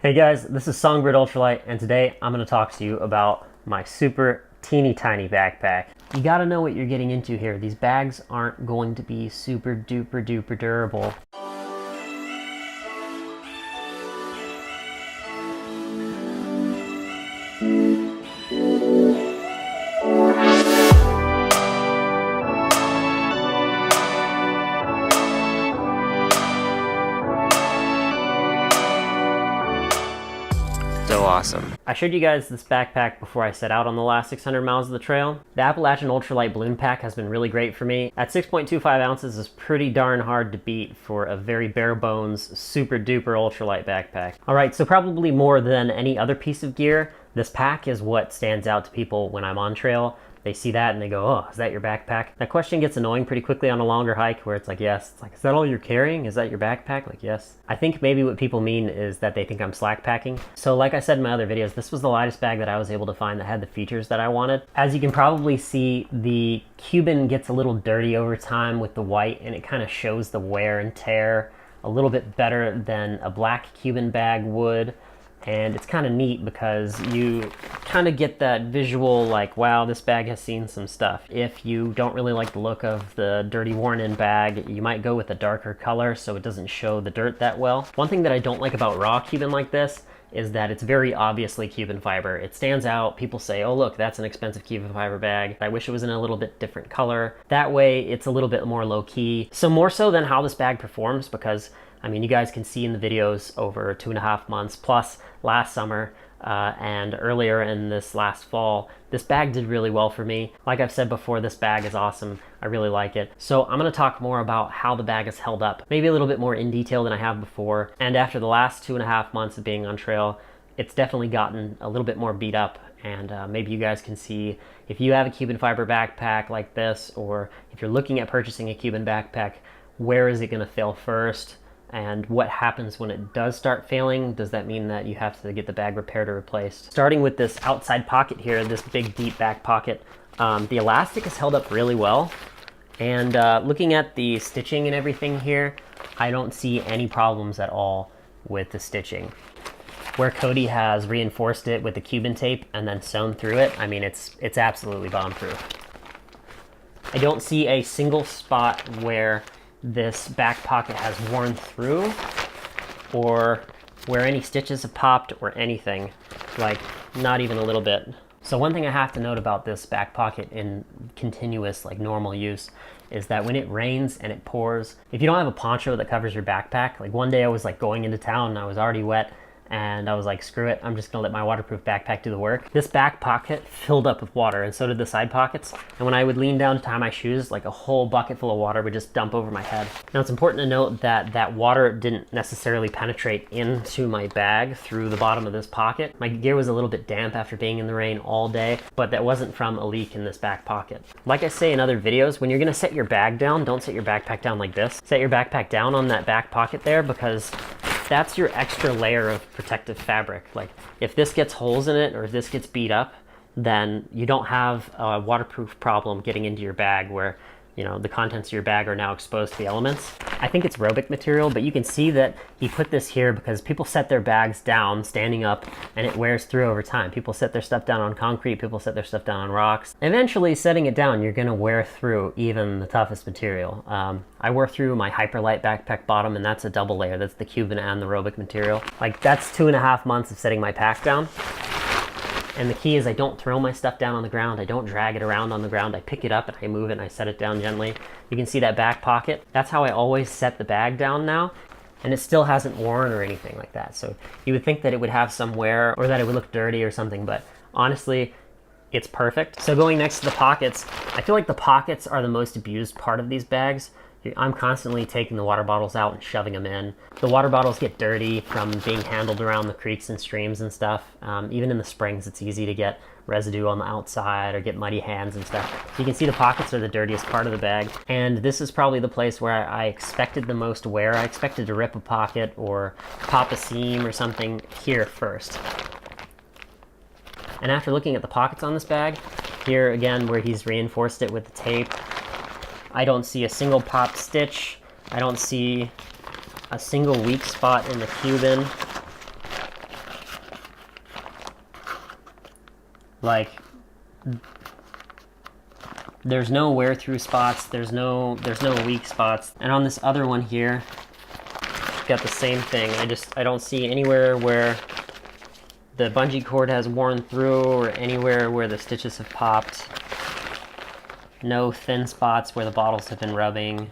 Hey guys, this is Songbird Ultralight, and today I'm going to talk to you about my super teeny tiny backpack. You got to know what you're getting into here. These bags aren't going to be super duper duper durable. So awesome. I showed you guys this backpack before I set out on the last 600 miles of the trail. The Appalachian Ultralight balloon pack has been really great for me. At 6.25 ounces is pretty darn hard to beat for a very bare bones, super duper ultralight backpack. Alright, so probably more than any other piece of gear, this pack is what stands out to people when I'm on trail. They see that and they go, oh, is that your backpack? That question gets annoying pretty quickly on a longer hike where it's like, yes. It's like, is that all you're carrying? Is that your backpack? Like, yes. I think maybe what people mean is that they think I'm slack packing. So like I said in my other videos, this was the lightest bag that I was able to find that had the features that I wanted. As you can probably see, the cuben gets a little dirty over time with the white, and it kind of shows the wear and tear a little bit better than a black cuben bag would. And it's kind of neat because you kind of get that visual like, wow, this bag has seen some stuff. If you don't really like the look of the dirty worn-in bag, you might go with a darker color so it doesn't show the dirt that well. One thing that I don't like about raw cuben like this is that it's very obviously cuben fiber. It stands out. People say, oh look, that's an expensive cuben fiber bag. I wish it was in a little bit different color. That way it's a little bit more low-key. So more so than how this bag performs, because I mean, you guys can see in the videos over 2.5 months plus last summer and earlier in this last fall, this bag did really well for me. Like I've said before, this bag is awesome. I really like it. So I'm going to talk more about how the bag has held up, maybe a little bit more in detail than I have before. And after the last 2.5 months of being on trail, it's definitely gotten a little bit more beat up. And maybe you guys can see if you have a cuben fiber backpack like this, or if you're looking at purchasing a cuben backpack, where is it going to fail first? And what happens when it does start failing? Does that mean that you have to get the bag repaired or replaced? Starting with this outside pocket here, this big deep back pocket, the elastic has held up really well. And looking at the stitching and everything here, I don't see any problems at all with the stitching. Where Cody has reinforced it with the cuben tape and then sewn through it, I mean, it's absolutely bomb-proof. I don't see a single spot where this back pocket has worn through or where any stitches have popped or anything, like not even a little bit. So one thing I have to note about this back pocket in continuous like normal use is that when it rains and it pours, if you don't have a poncho that covers your backpack, like one day I was like going into town and I was already wet, and I was like, screw it, I'm just gonna let my waterproof backpack do the work. This back pocket filled up with water, and so did the side pockets. And when I would lean down to tie my shoes, like a whole bucket full of water would just dump over my head. Now it's important to note that that water didn't necessarily penetrate into my bag through the bottom of this pocket. My gear was a little bit damp after being in the rain all day, but that wasn't from a leak in this back pocket. Like I say in other videos, when you're gonna set your bag down, don't set your backpack down like this. Set your backpack down on that back pocket there, because that's your extra layer of protective fabric. Like if this gets holes in it or if this gets beat up, then you don't have a waterproof problem getting into your bag where, you know, the contents of your bag are now exposed to the elements. I think it's aerobic material, but you can see that he put this here because people set their bags down standing up and it wears through over time. People set their stuff down on concrete, people set their stuff down on rocks. Eventually, setting it down, you're gonna wear through even the toughest material. I wore through my Hyperlight backpack bottom, and that's a double layer. That's the cuben and the aerobic material. Like that's 2.5 months of setting my pack down. And the key is I don't throw my stuff down on the ground. I don't drag it around on the ground. I pick it up and I move it and I set it down gently. You can see that back pocket. That's how I always set the bag down now. And it still hasn't worn or anything like that. So you would think that it would have some wear or that it would look dirty or something, but honestly, it's perfect. So going next to the pockets, I feel like the pockets are the most abused part of these bags. I'm constantly taking the water bottles out and shoving them in. The water bottles get dirty from being handled around the creeks and streams and stuff. Even in the springs, it's easy to get residue on the outside or get muddy hands and stuff. So you can see the pockets are the dirtiest part of the bag. And this is probably the place where I expected the most wear. I expected to rip a pocket or pop a seam or something here first. And after looking at the pockets on this bag, here again where he's reinforced it with the tape, I don't see a single popped stitch. I don't see a single weak spot in the cuben. Like, there's no wear through spots, there's no weak spots. And on this other one here, got the same thing. I don't see anywhere where the bungee cord has worn through or anywhere where the stitches have popped. No thin spots where the bottles have been rubbing.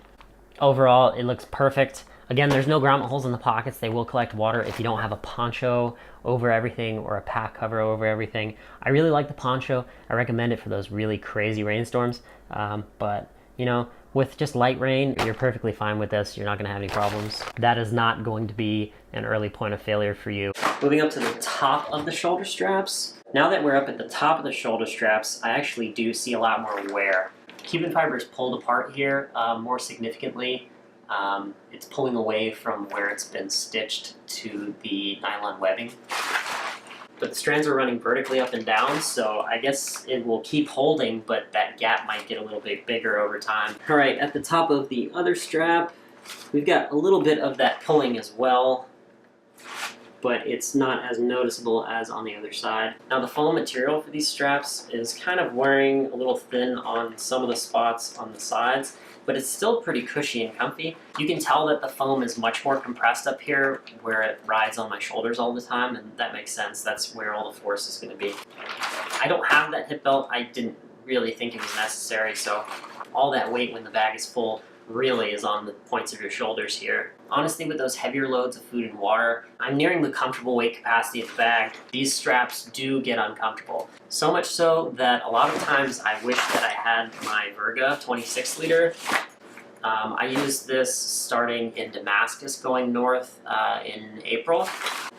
Overall, it looks perfect. Again, there's no grommet holes in the pockets. They will collect water if you don't have a poncho over everything or a pack cover over everything. I really like the poncho. I recommend it for those really crazy rainstorms. But, you know, with just light rain, you're perfectly fine with this. You're not going to have any problems. That is not going to be an early point of failure for you. Moving up to the top of the shoulder straps. Now that we're up at the top of the shoulder straps, I actually do see a lot more wear. Cuben fiber is pulled apart here more significantly. It's pulling away from where it's been stitched to the nylon webbing. But the strands are running vertically up and down, so I guess it will keep holding, but that gap might get a little bit bigger over time. All right, at the top of the other strap, we've got a little bit of that pulling as well, but it's not as noticeable as on the other side. Now the foam material for these straps is kind of wearing a little thin on some of the spots on the sides, but it's still pretty cushy and comfy. You can tell that the foam is much more compressed up here where it rides on my shoulders all the time, and that makes sense. That's where all the force is going to be. I don't have that hip belt. I didn't really think it was necessary, so all that weight when the bag is full really is on the points of your shoulders here. Honestly, with those heavier loads of food and water, I'm nearing the comfortable weight capacity of the bag. These straps do get uncomfortable. So much so that a lot of times I wish that I had my Verga 26 liter. I used this starting in Damascus going north in April,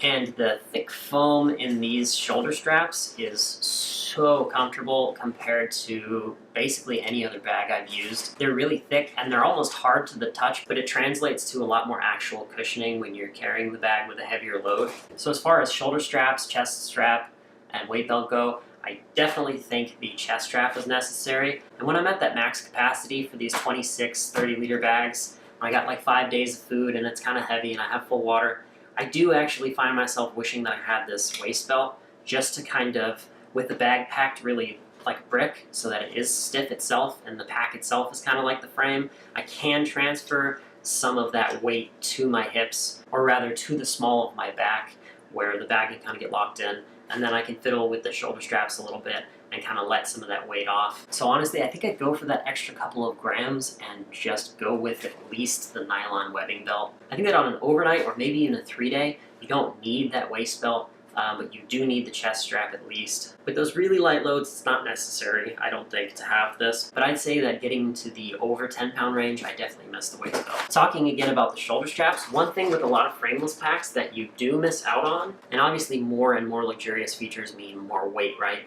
and the thick foam in these shoulder straps is so comfortable compared to basically any other bag I've used. They're really thick and they're almost hard to the touch, but it translates to a lot more actual cushioning when you're carrying the bag with a heavier load. So as far as shoulder straps, chest strap, and weight belt go, I definitely think the chest strap is necessary. And when I'm at that max capacity for these 26 30-liter bags, when I got like 5 days of food and it's kind of heavy and I have full water, I do actually find myself wishing that I had this waist belt just to kind of, with the bag packed really like a brick so that it is stiff itself and the pack itself is kind of like the frame, I can transfer some of that weight to my hips, or rather to the small of my back where the bag can kind of get locked in, and then I can fiddle with the shoulder straps a little bit and kind of let some of that weight off. So honestly, I think I'd go for that extra couple of grams and just go with at least the nylon webbing belt. I think that on an overnight or maybe even a 3-day, you don't need that waist belt, but you do need the chest strap at least. With those really light loads, it's not necessary, I don't think, to have this. But I'd say that getting to the over 10-pound range, I definitely miss the waist belt. Talking again about the shoulder straps, one thing with a lot of frameless packs that you do miss out on, and obviously more and more luxurious features mean more weight, right?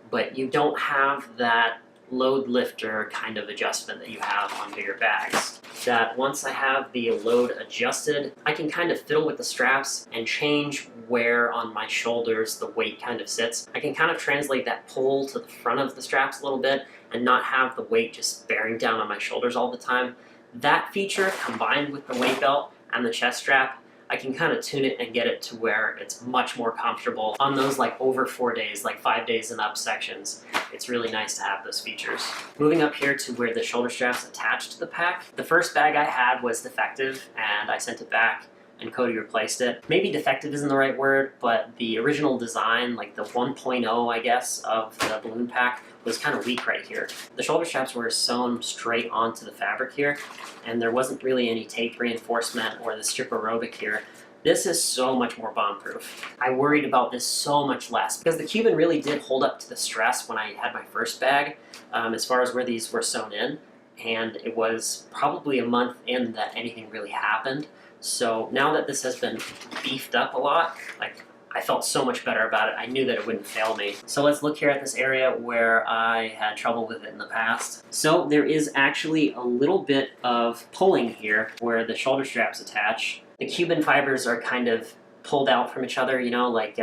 But you don't have that load lifter kind of adjustment that you have on bigger bags. That once I have the load adjusted, I can kind of fiddle with the straps and change where on my shoulders the weight kind of sits. I can kind of translate that pull to the front of the straps a little bit and not have the weight just bearing down on my shoulders all the time. That feature combined with the weight belt and the chest strap, I can kind of tune it and get it to where it's much more comfortable on those like over 4 days, like 5 days and up sections. It's really nice to have those features. Moving up here to where the shoulder strap's attached to the pack. The first bag I had was defective and I sent it back and Cody replaced it. Maybe defective isn't the right word, but the original design, like the 1.0 I guess of the balloon pack, was kind of weak right here. The shoulder straps were sewn straight onto the fabric here, and there wasn't really any tape reinforcement or the strip aerobic here. This is so much more bomb-proof. I worried about this so much less because the cuben really did hold up to the stress when I had my first bag, as far as where these were sewn in, and it was probably a month in that anything really happened. So now that this has been beefed up a lot, like, I felt so much better about it. I knew that it wouldn't fail me. So let's look here at this area where I had trouble with it in the past. So there is actually a little bit of pulling here where the shoulder straps attach. The cuben fibers are kind of pulled out from each other, you know, like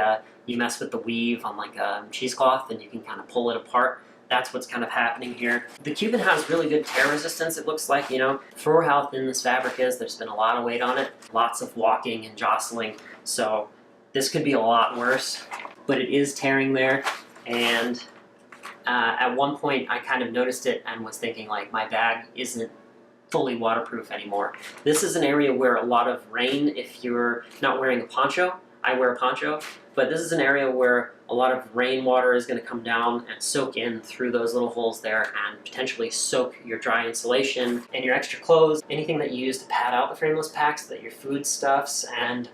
you mess with the weave on like a cheesecloth and you can kind of pull it apart. That's what's kind of happening here. The cuben has really good tear resistance, it looks like, you know. For how thin this fabric is, there's been a lot of weight on it, lots of walking and jostling, so this could be a lot worse, but it is tearing there, And at one point I kind of noticed it and was thinking like my bag isn't fully waterproof anymore. This is an area where a lot of rain, if you're not wearing a poncho, I wear a poncho, but this is an area where a lot of rainwater is going to come down and soak in through those little holes there and potentially soak your dry insulation and your extra clothes, anything that you use to pad out the frameless packs, that your foodstuffs and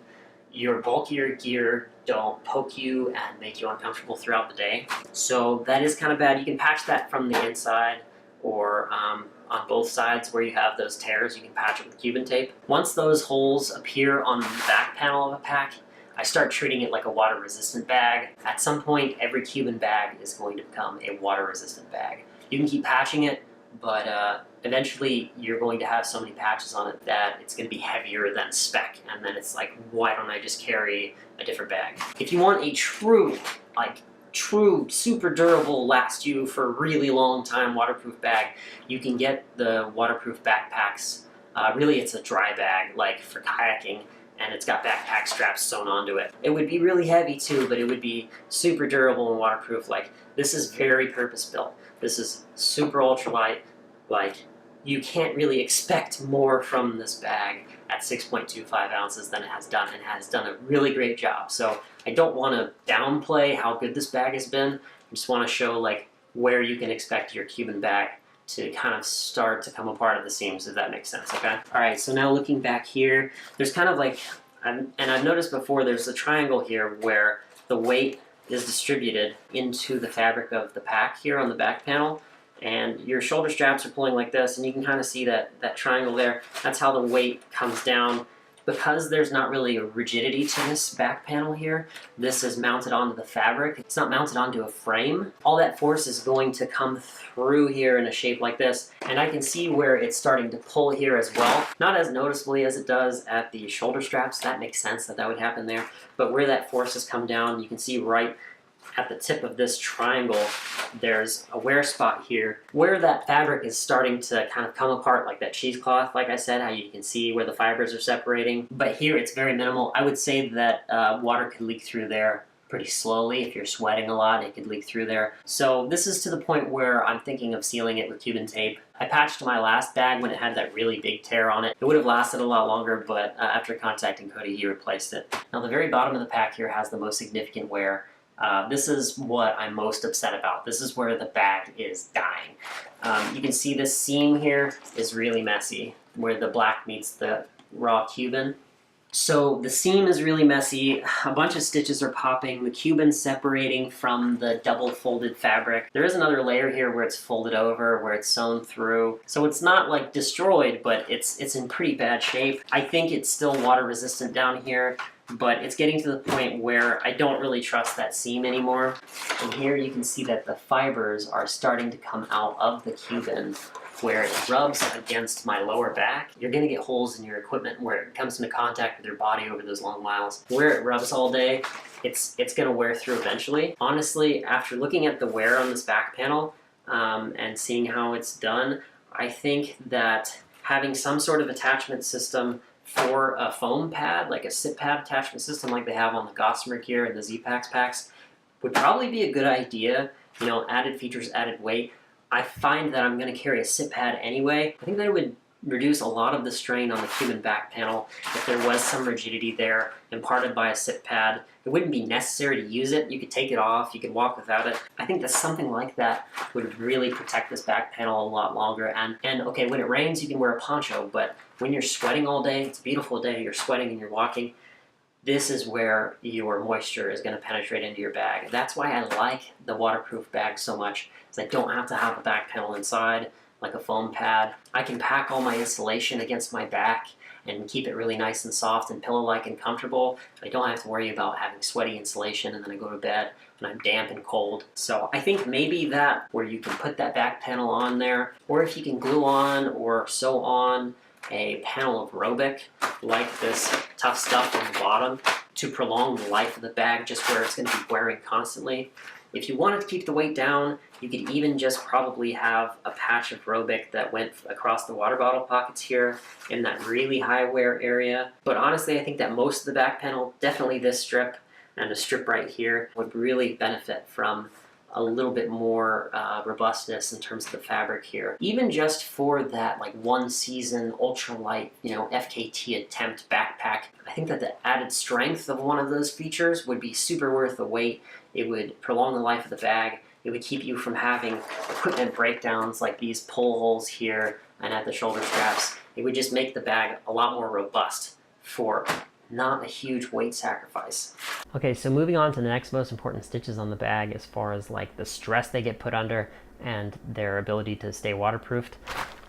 your bulkier gear don't poke you and make you uncomfortable throughout the day. So that is kind of bad. You can patch that from the inside or on both sides where you have those tears, you can patch it with cuben tape. Once those holes appear on the back panel of a pack, I start treating it like a water-resistant bag. At some point, every cuben bag is going to become a water-resistant bag. You can keep patching it, but eventually you're going to have so many patches on it that it's going to be heavier than spec, and then it's like, why don't I just carry a different bag? If you want a true, super durable, last you for a really long time waterproof bag, you can get the waterproof backpacks. Really, it's a dry bag, like for kayaking, and it's got backpack straps sewn onto it. It would be really heavy too, but it would be super durable and waterproof. Like, this is very purpose-built. This is super ultralight. Like, you can't really expect more from this bag at 6.25 ounces than it has done, and has done a really great job. So I don't want to downplay how good this bag has been. I just want to show like where you can expect your cuben bag to kind of start to come apart at the seams, if that makes sense, okay? All right, so now looking back here, there's kind of like, and I've noticed before, there's a triangle here where the weight is distributed into the fabric of the pack here on the back panel, and your shoulder straps are pulling like this, and you can kind of see that triangle there. That's how the weight comes down. Because there's not really a rigidity to this back panel here, this is mounted onto the fabric. It's not mounted onto a frame. All that force is going to come through here in a shape like this, and I can see where it's starting to pull here as well. Not as noticeably as it does at the shoulder straps. That makes sense that would happen there. But where that force has come down, you can see right at the tip of this triangle, there's a wear spot here where that fabric is starting to kind of come apart like that cheesecloth, like I said, how you can see where the fibers are separating. But here it's very minimal. I would say that water could leak through there pretty slowly. If you're sweating a lot, it could leak through there. So this is to the point where I'm thinking of sealing it with cuben tape. I patched my last bag when it had that really big tear on it. It would have lasted a lot longer, but after contacting Cody, he replaced it. Now the very bottom of the pack here has the most significant wear. This is what I'm most upset about. This is where the bag is dying. You can see this seam here is really messy, where the black meets the raw cuben. So the seam is really messy, a bunch of stitches are popping, the cuben's separating from the double folded fabric. There is another layer here where it's folded over, where it's sewn through. So it's not like destroyed, but it's in pretty bad shape. I think it's still water resistant down here, but it's getting to the point where I don't really trust that seam anymore. And here you can see that the fibers are starting to come out of the cuben where it rubs against my lower back. You're gonna get holes in your equipment where it comes into contact with your body over those long miles. Where it rubs all day, it's gonna wear through eventually. Honestly, after looking at the wear on this back panel and seeing how it's done, I think that having some sort of attachment system for a foam pad, like a sit pad attachment system like they have on the Gossamer gear and the Z-Packs packs, would probably be a good idea. You know, added features, added weight. I find that I'm going to carry a sit pad anyway. I think that it would reduce a lot of the strain on the cuben back panel if there was some rigidity there imparted by a sit pad. It wouldn't be necessary to use it. You could take it off, you could walk without it. I think that something like that would really protect this back panel a lot longer. And okay, when it rains you can wear a poncho, but when you're sweating all day, it's a beautiful day, you're sweating and you're walking, this is where your moisture is going to penetrate into your bag. That's why I like the waterproof bag so much, is I don't have to have a back panel inside like a foam pad. I can pack all my insulation against my back and keep it really nice and soft and pillow-like and comfortable. I don't have to worry about having sweaty insulation and then I go to bed and I'm damp and cold. So I think maybe that, where you can put that back panel on there, or if you can glue on or sew on a panel of Robic, like this tough stuff on the bottom, to prolong the life of the bag, just where it's going to be wearing constantly. If you wanted to keep the weight down, you could even just probably have a patch of Robic that went across the water bottle pockets here in that really high wear area. But honestly, I think that most of the back panel, definitely this strip and a strip right here, would really benefit from a little bit more robustness in terms of the fabric here. Even just for that like one season ultralight, FKT attempt backpack, I think that the added strength of one of those features would be super worth the wait. It would prolong the life of the bag. It would keep you from having equipment breakdowns like these pull holes here and at the shoulder straps. It would just make the bag a lot more robust for not a huge weight sacrifice. Okay, so moving on to the next most important stitches on the bag as far as like the stress they get put under and their ability to stay waterproofed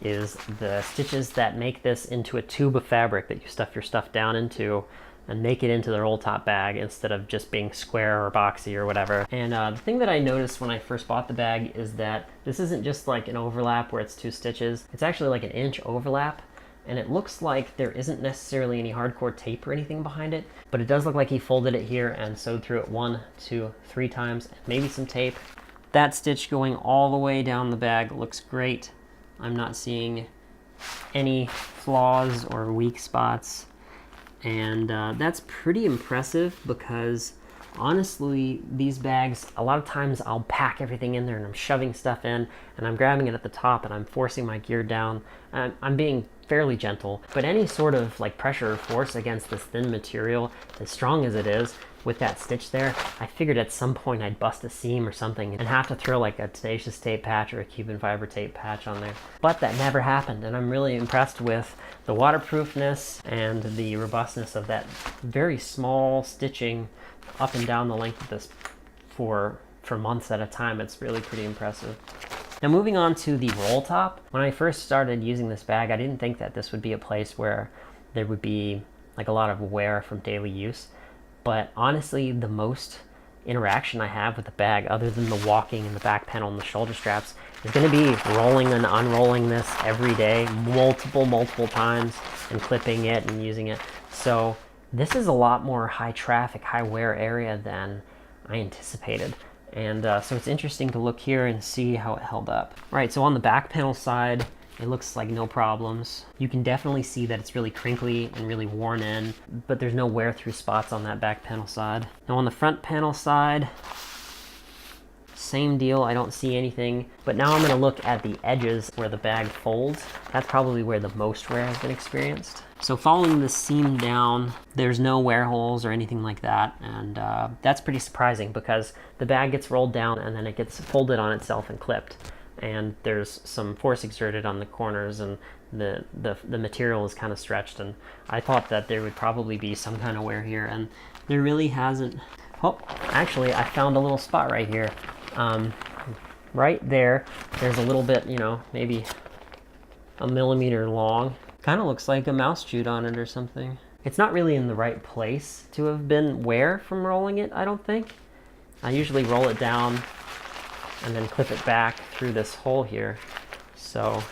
is the stitches that make this into a tube of fabric that you stuff your stuff down into and make it into the roll top bag instead of just being square or boxy or whatever. And the thing that I noticed when I first bought the bag is that this isn't just like an overlap where it's 2 stitches. It's actually like an inch overlap, and it looks like there isn't necessarily any hardcore tape or anything behind it, but it does look like he folded it here and sewed through it 1, 2, 3 times, maybe some tape. That stitch going all the way down the bag looks great. I'm not seeing any flaws or weak spots. And that's pretty impressive because honestly, these bags, a lot of times I'll pack everything in there and I'm shoving stuff in and I'm grabbing it at the top and I'm forcing my gear down. I'm being fairly gentle, but any sort of like pressure or force against this thin material, as strong as it is, with that stitch there, I figured at some point I'd bust a seam or something and have to throw like a tenacious tape patch or a cuben fiber tape patch on there. But that never happened, and I'm really impressed with the waterproofness and the robustness of that very small stitching up and down the length of this for months at a time. It's really pretty impressive. Now moving on to the roll top. When I first started using this bag, I didn't think that this would be a place where there would be like a lot of wear from daily use. But honestly, the most interaction I have with the bag, other than the walking and the back panel and the shoulder straps, is going to be rolling and unrolling this every day, multiple times, and clipping it and using it. So this is a lot more high traffic, high wear area than I anticipated. And so it's interesting to look here and see how it held up. All right, so on the back panel side, it looks like no problems. You can definitely see that it's really crinkly and really worn in, but there's no wear through spots on that back panel side. Now on the front panel side, same deal, I don't see anything. But now I'm gonna look at the edges where the bag folds. That's probably where the most wear has been experienced. So following the seam down, there's no wear holes or anything like that. And that's pretty surprising because the bag gets rolled down and then it gets folded on itself and clipped. And there's some force exerted on the corners and the material is kind of stretched, and I thought that there would probably be some kind of wear here, and there really hasn't. Oh, actually I found a little spot right here. Right there's a little bit, maybe a millimeter long. Kind of looks like a mouse chewed on it or something. It's not really in the right place to have been wear from rolling it, I don't think. I usually roll it down and then clip it back through this hole here. So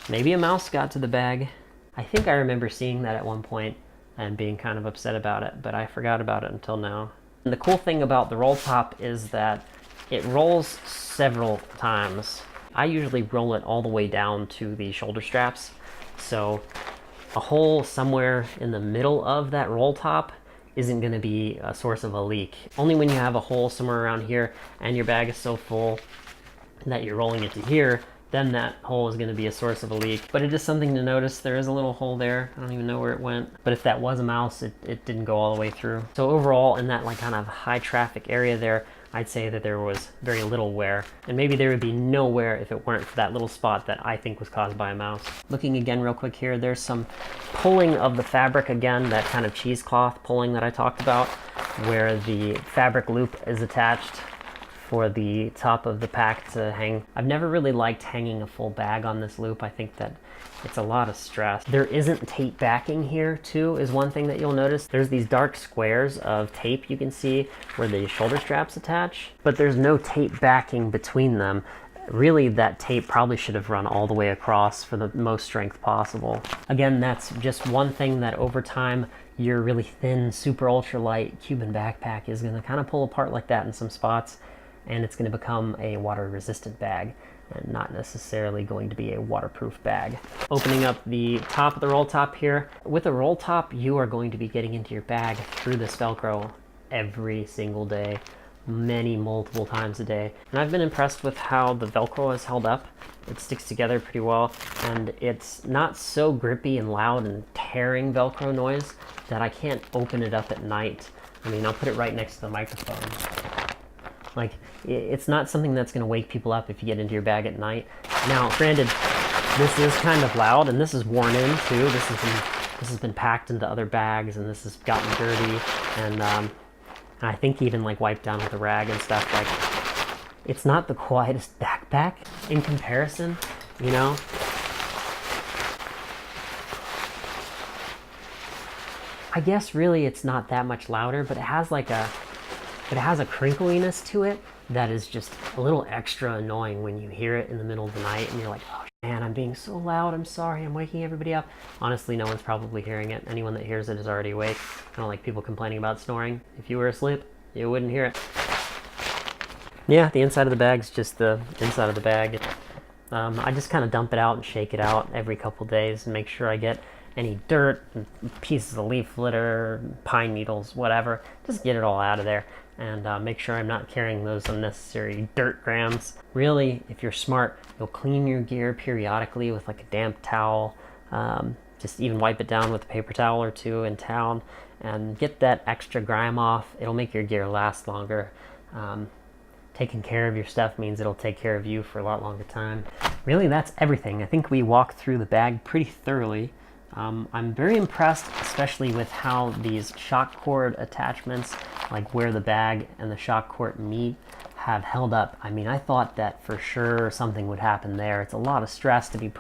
maybe a mouse got to the bag. I think I remember seeing that at one point and being kind of upset about it, but I forgot about it until now. And the cool thing about the roll top is that it rolls several times. I usually roll it all the way down to the shoulder straps. So a hole somewhere in the middle of that roll top isn't going to be a source of a leak. Only when you have a hole somewhere around here and your bag is so full that you're rolling it to here, then that hole is going to be a source of a leak. But it is something to notice. There is a little hole there. I don't even know where it went. But if that was a mouse, it didn't go all the way through. So overall, in that like kind of high traffic area there, I'd say that there was very little wear. And maybe there would be no wear if it weren't for that little spot that I think was caused by a mouse. Looking again real quick here, there's some pulling of the fabric again, that kind of cheesecloth pulling that I talked about, where the fabric loop is attached for the top of the pack to hang. I've never really liked hanging a full bag on this loop. I think that it's a lot of stress. There isn't tape backing here too, is one thing that you'll notice. There's these dark squares of tape you can see where the shoulder straps attach, but there's no tape backing between them. Really, that tape probably should have run all the way across for the most strength possible. Again, that's just one thing that over time, your really thin, super ultralight Cuban backpack is gonna kind of pull apart like that in some spots, and it's gonna become a water resistant bag and not necessarily going to be a waterproof bag. Opening up the top of the roll top here. With a roll top, you are going to be getting into your bag through this Velcro every single day. multiple times a day. And I've been impressed with how the Velcro has held up. It sticks together pretty well, and it's not so grippy and loud and tearing Velcro noise that I can't open it up at night. I mean, I'll put it right next to the microphone. Like, it's not something that's going to wake people up if you get into your bag at night. Now, granted, this is kind of loud, and this is worn in too. This has been packed into other bags, and this has gotten dirty, and I think even like wiped down with a rag and stuff. Like, it's not the quietest backpack in comparison, you know? I guess really it's not that much louder, but it has like a crinkliness to it that is just a little extra annoying when you hear it in the middle of the night and you're like, oh man, I'm being so loud, I'm sorry, I'm waking everybody up. Honestly, no one's probably hearing it. Anyone that hears it is already awake. Kind of like people complaining about snoring. If you were asleep, you wouldn't hear it. Yeah, the inside of the bag's just the inside of the bag. I just kind of dump it out and shake it out every couple days and make sure I get any dirt, pieces of leaf litter, pine needles, whatever. Just get it all out of there and make sure I'm not carrying those unnecessary dirt grams. Really, if you're smart, you'll clean your gear periodically with like a damp towel. Just even wipe it down with a paper towel or two in town and get that extra grime off. It'll make your gear last longer. Taking care of your stuff means it'll take care of you for a lot longer time. Really, that's everything. I think we walked through the bag pretty thoroughly. I'm very impressed, especially with how these shock cord attachments, like where the bag and the shock cord meet, have held up. I mean, I thought that for sure something would happen there. It's a lot of stress to be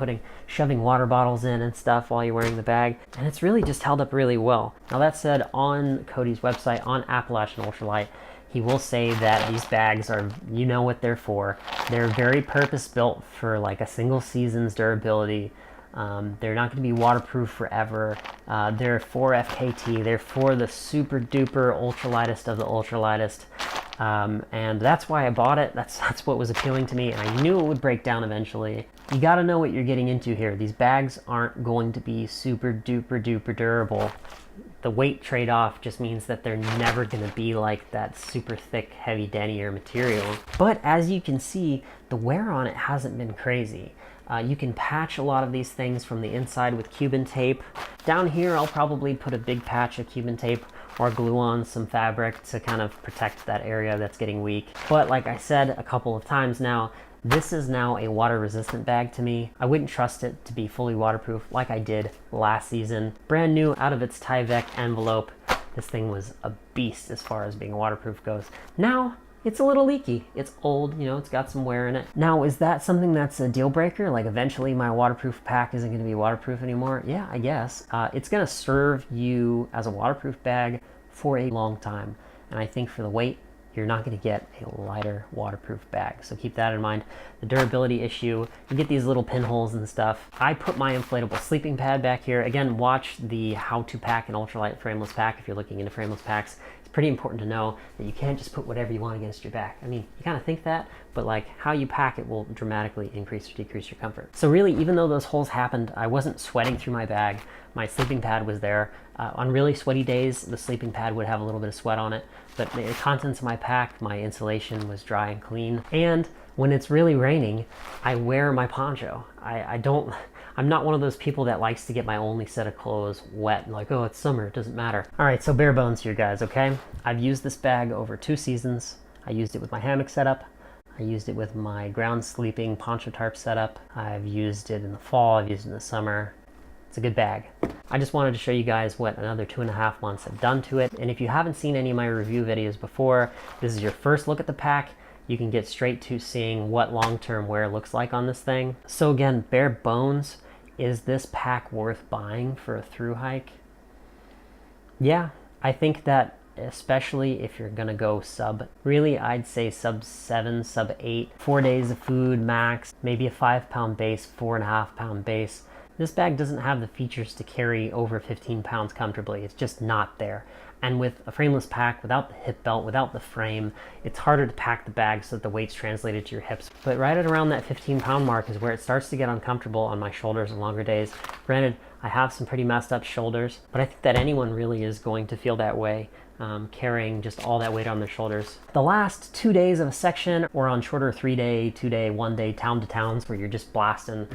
shoving water bottles in and stuff while you're wearing the bag, and it's really just held up really well. Now that said, on Cody's website, on Appalachian Ultralight, he will say that these bags are, you know what they're for. They're very purpose-built for like a single season's durability. They're not going to be waterproof forever. They're for FKT. They're for the super duper ultralightest of the ultralightest. And that's why I bought it. That's what was appealing to me. And I knew it would break down eventually. You got to know what you're getting into here. These bags aren't going to be super duper duper durable. The weight trade-off just means that they're never going to be like that super thick, heavy denier material. But as you can see, the wear on it hasn't been crazy. You can patch a lot of these things from the inside with cuben tape. Down here, I'll probably put a big patch of cuben tape or glue on some fabric to kind of protect that area that's getting weak. But like I said a couple of times now, this is now a water-resistant bag to me. I wouldn't trust it to be fully waterproof like I did last season. Brand new out of its Tyvek envelope. This thing was a beast as far as being waterproof goes. Now, it's a little leaky. It's old, you know, it's got some wear in it. Now, is that something that's a deal breaker? Like eventually my waterproof pack isn't gonna be waterproof anymore? Yeah, I guess. It's gonna serve you as a waterproof bag for a long time. And I think for the weight, you're not going to get a lighter waterproof bag. So keep that in mind. The durability issue, you get these little pinholes and stuff. I put my inflatable sleeping pad back here. Again, watch the how to pack an ultralight frameless pack if you're looking into frameless packs. It's pretty important to know that you can't just put whatever you want against your back. I mean, you kind of think that, but like how you pack it will dramatically increase or decrease your comfort. So really, even though those holes happened, I wasn't sweating through my bag. My sleeping pad was there. On really sweaty days, the sleeping pad would have a little bit of sweat on it, but the contents of my pack, my insulation was dry and clean. And when it's really raining, I wear my poncho. I'm not one of those people that likes to get my only set of clothes wet and like, oh, it's summer, it doesn't matter. All right, so bare bones here, guys, okay? I've used this bag over 2 seasons. I used it with my hammock setup. I used it with my ground sleeping poncho tarp setup. I've used it in the fall, I've used it in the summer. It's a good bag. I just wanted to show you guys what another 2.5 months have done to it. And if you haven't seen any of my review videos before, this is your first look at the pack, you can get straight to seeing what long-term wear looks like on this thing. So again, bare bones, is this pack worth buying for a thru hike? Yeah, I think that especially if you're gonna go really I'd say sub 7, sub 8, 4 days of food max, maybe a 5-pound base, 4.5-pound base. This bag doesn't have the features to carry over 15 pounds comfortably. It's just not there. And with a frameless pack, without the hip belt, without the frame, it's harder to pack the bag so that the weight's translated to your hips. But right at around that 15-pound mark is where it starts to get uncomfortable on my shoulders on longer days. Granted, I have some pretty messed up shoulders, but I think that anyone really is going to feel that way, carrying just all that weight on their shoulders. The last 2 days of a section or on shorter 3-day, 2-day, 1-day town to towns where you're just blasting,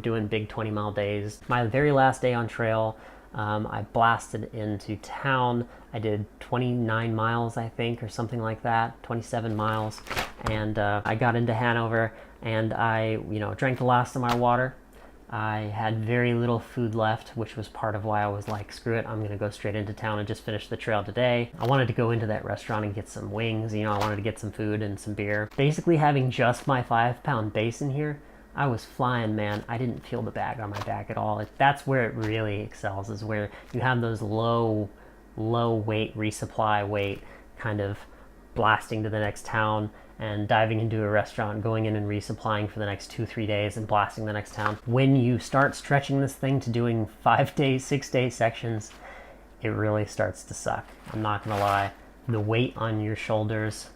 doing big 20-mile days. My very last day on trail, I blasted into town. I did 29 miles, I think, or something like that, 27 miles. And I got into Hanover and I, drank the last of my water. I had very little food left, which was part of why I was like, screw it, I'm gonna go straight into town and just finish the trail today. I wanted to go into that restaurant and get some wings, I wanted to get some food and some beer. Basically having just my 5-pound base in here, I was flying, man. I didn't feel the bag on my back at all. That's where it really excels, is where you have those low weight, resupply weight, kind of blasting to the next town and diving into a restaurant, going in and resupplying for the next 2-3 days and blasting the next town. When you start stretching this thing to doing 5-day, 6-day sections, it really starts to suck. I'm not gonna lie. The weight on your shoulders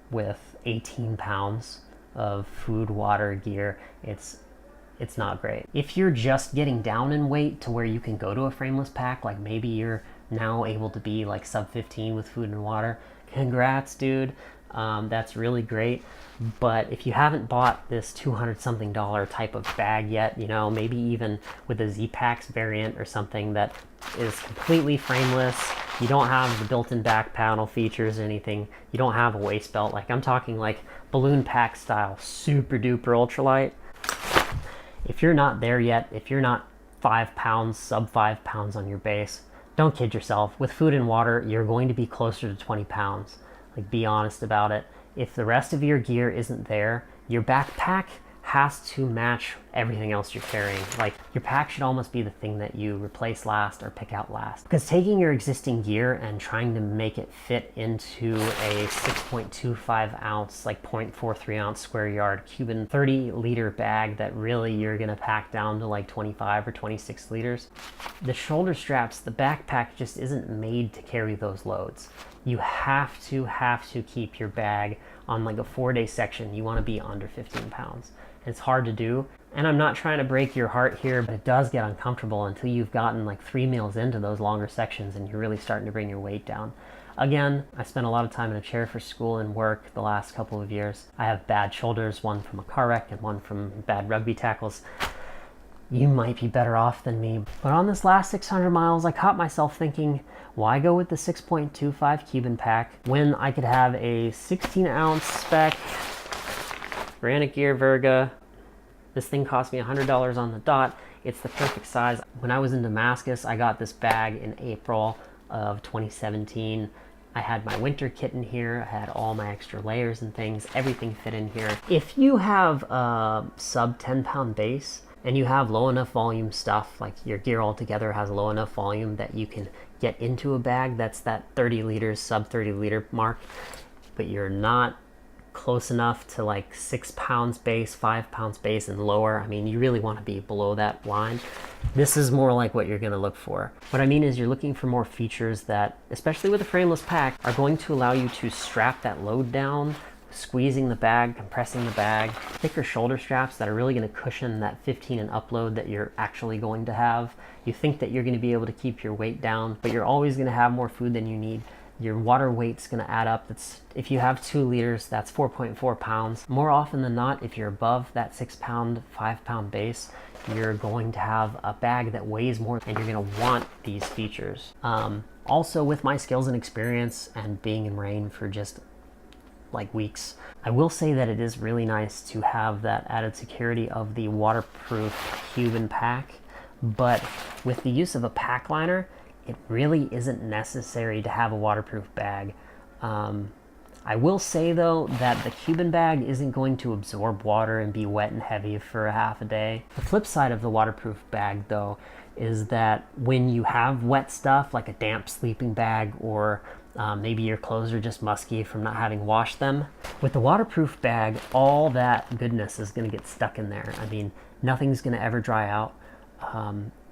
with 18 pounds of food, water, gear, it's not great. If you're just getting down in weight to where you can go to a frameless pack, like maybe you're now able to be like sub 15 with food and water, congrats, dude. That's really great. But if you haven't bought this $200-something type of bag yet, maybe even with a Z-Packs variant or something that is completely frameless, you don't have the built-in back panel features or anything, you don't have a waist belt, like I'm talking like balloon pack style, super duper ultralight. If you're not there yet, if you're not 5 pounds, sub 5 pounds on your base, don't kid yourself. With food and water, you're going to be closer to 20 pounds. Like, be honest about it. If the rest of your gear isn't there, your backpack has to match everything else you're carrying. Like, your pack should almost be the thing that you replace last or pick out last. Because taking your existing gear and trying to make it fit into a 6.25 ounce, like 0.43 ounce square yard cuben 30-liter bag that really you're gonna pack down to like 25 or 26 liters, the shoulder straps, the backpack just isn't made to carry those loads. You have to keep your bag on like a 4-day section. You want to be under 15 pounds. It's hard to do, and I'm not trying to break your heart here, but it does get uncomfortable until you've gotten like 3 meals into those longer sections and you're really starting to bring your weight down. Again, I spent a lot of time in a chair for school and work the last couple of years. I have bad shoulders, one from a car wreck and one from bad rugby tackles. You might be better off than me. But on this last 600 miles, I caught myself thinking, why go with the 6.25 cuben pack when I could have a 16-ounce spec Granite Gear Verga? This thing cost me $100 on the dot. It's the perfect size. When I was in Damascus, I got this bag in April of 2017. I had my winter kit in here. I had all my extra layers and things. Everything fit in here. If you have a sub 10-pound base and you have low enough volume stuff, like your gear altogether has low enough volume that you can get into a bag that's that 30 liters, sub 30 liter mark, but you're not close enough to like 6 pounds base, 5 pounds base and lower. I mean, you really want to be below that line. This is more like what you're going to look for. What I mean is you're looking for more features that, especially with a frameless pack, are going to allow you to strap that load down, squeezing the bag, compressing the bag, thicker shoulder straps that are really going to cushion that 15 and up load that you're actually going to have. You think that you're going to be able to keep your weight down, but you're always going to have more food than you need. Your water weight's going to add up. If you have 2 liters, that's 4.4 pounds. More often than not, if you're above that 6 pound, 5 pound base, you're going to have a bag that weighs more and you're going to want these features. Also, with my skills and experience and being in rain for just like weeks, I will say that it is really nice to have that added security of the waterproof cuben pack, but with the use of a pack liner, it really isn't necessary to have a waterproof bag. I will say though that the cuben bag isn't going to absorb water and be wet and heavy for a half a day. The flip side of the waterproof bag though is that when you have wet stuff like a damp sleeping bag or maybe your clothes are just musky from not having washed them, with the waterproof bag, all that goodness is going to get stuck in there. I mean, nothing's going to ever dry out.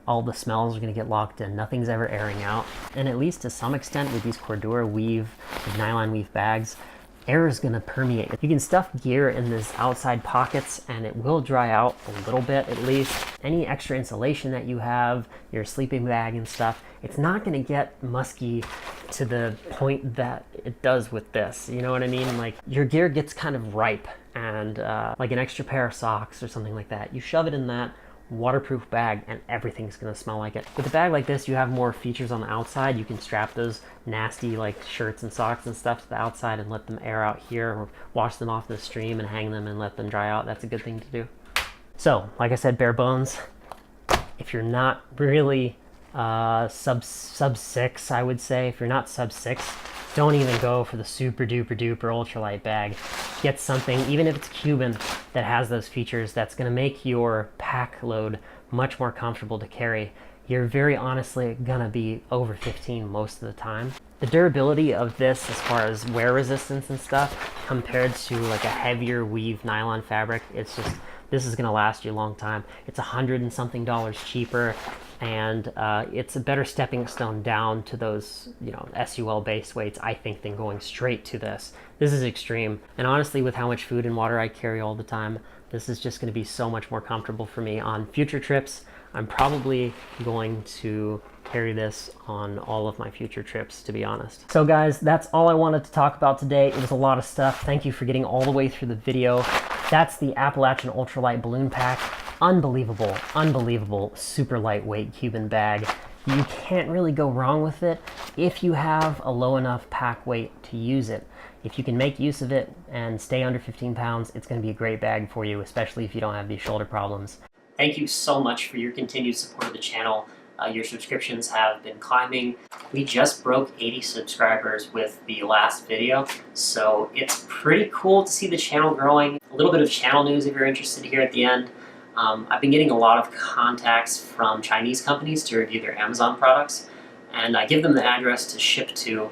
All the smells are going to get locked in. Nothing's ever airing out. And at least to some extent with these Cordura weave, nylon weave bags, air is going to permeate. You can stuff gear in this outside pockets and it will dry out a little bit at least. Any extra insulation that you have, your sleeping bag and stuff, it's not going to get musky to the point that it does with this. You know what I mean? Like your gear gets kind of ripe, and like an extra pair of socks or something like that, you shove it in that waterproof bag and everything's gonna smell like it. With a bag like this, you have more features on the outside. You can strap those nasty like shirts and socks and stuff to the outside and let them air out here, or wash them off the stream and hang them and let them dry out. That's a good thing to do. So like I said, bare bones, if you're not really sub 6, I would say, if you're not sub 6, don't even go for the super duper duper ultralight bag. Get something, even if it's cuben, that has those features that's going to make your pack load much more comfortable to carry. You're very honestly going to be over 15 most of the time. The durability of this as far as wear resistance and stuff compared to like a heavier weave nylon fabric, it's just, this is going to last you a long time. It's $100 and something cheaper, and it's a better stepping stone down to those, you know, SUL base weights, I think, than going straight to this. This is extreme, and honestly, with how much food and water I carry all the time, this is just going to be so much more comfortable for me on future trips. I'm probably going to carry this on all of my future trips, to be honest. So guys, that's all I wanted to talk about today. It was a lot of stuff. Thank you for getting all the way through the video. That's the Appalachian Ultralight balloon pack. Unbelievable, unbelievable, super lightweight cuben bag. You can't really go wrong with it if you have a low enough pack weight to use it. If you can make use of it and stay under 15 pounds, it's going to be a great bag for you, especially if you don't have these shoulder problems. Thank you so much for your continued support of the channel. Your subscriptions have been climbing. We just broke 80 subscribers with the last video, so it's pretty cool to see the channel growing. A little bit of channel news if you're interested here at the end. I've been getting a lot of contacts from Chinese companies to review their Amazon products, and I give them the address to ship to,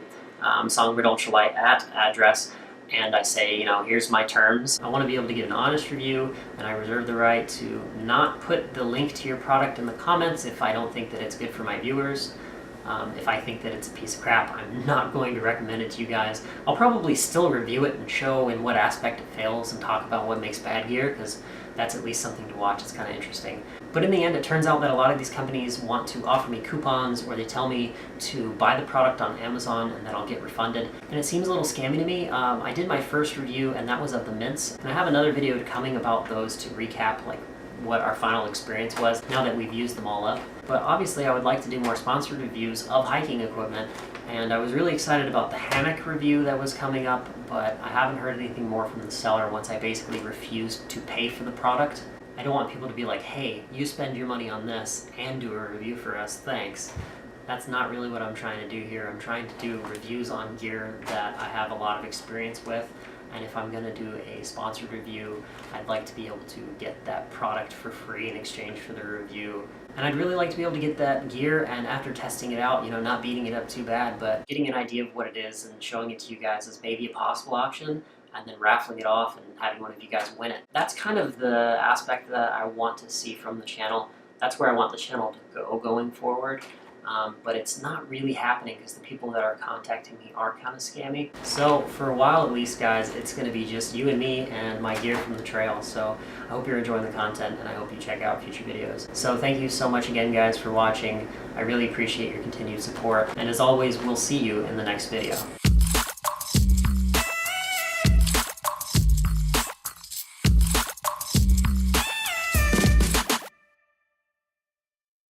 Songbird Ultralight at address, and I say, you know, here's my terms. I want to be able to get an honest review, and I reserve the right to not put the link to your product in the comments if I don't think that it's good for my viewers. If I think that it's a piece of crap, I'm not going to recommend it to you guys. I'll probably still review it and show in what aspect it fails and talk about what makes bad gear, because that's at least something to watch. It's kind of interesting. But in the end, it turns out that a lot of these companies want to offer me coupons, or they tell me to buy the product on Amazon and then I'll get refunded. And it seems a little scammy to me. I did my first review, and that was of the mints. And I have another video coming about those to recap like what our final experience was now that we've used them all up. But obviously I would like to do more sponsored reviews of hiking equipment, and I was really excited about the hammock review that was coming up, but I haven't heard anything more from the seller once I basically refused to pay for the product. I don't want people to be like, hey, you spend your money on this and do a review for us, thanks. That's not really what I'm trying to do here. I'm trying to do reviews on gear that I have a lot of experience with, and if I'm gonna do a sponsored review, I'd like to be able to get that product for free in exchange for the review. And I'd really like to be able to get that gear, and after testing it out, you know, not beating it up too bad, but getting an idea of what it is and showing it to you guys as maybe a possible option, and then raffling it off and having one of you guys win it. That's kind of the aspect that I want to see from the channel. That's where I want the channel to go going forward. But it's not really happening because the people that are contacting me are kind of scammy. So for a while at least, guys, it's going to be just you and me and my gear from the trail. So I hope you're enjoying the content, and I hope you check out future videos. So thank you so much again, guys, for watching. I really appreciate your continued support. And as always, we'll see you in the next video.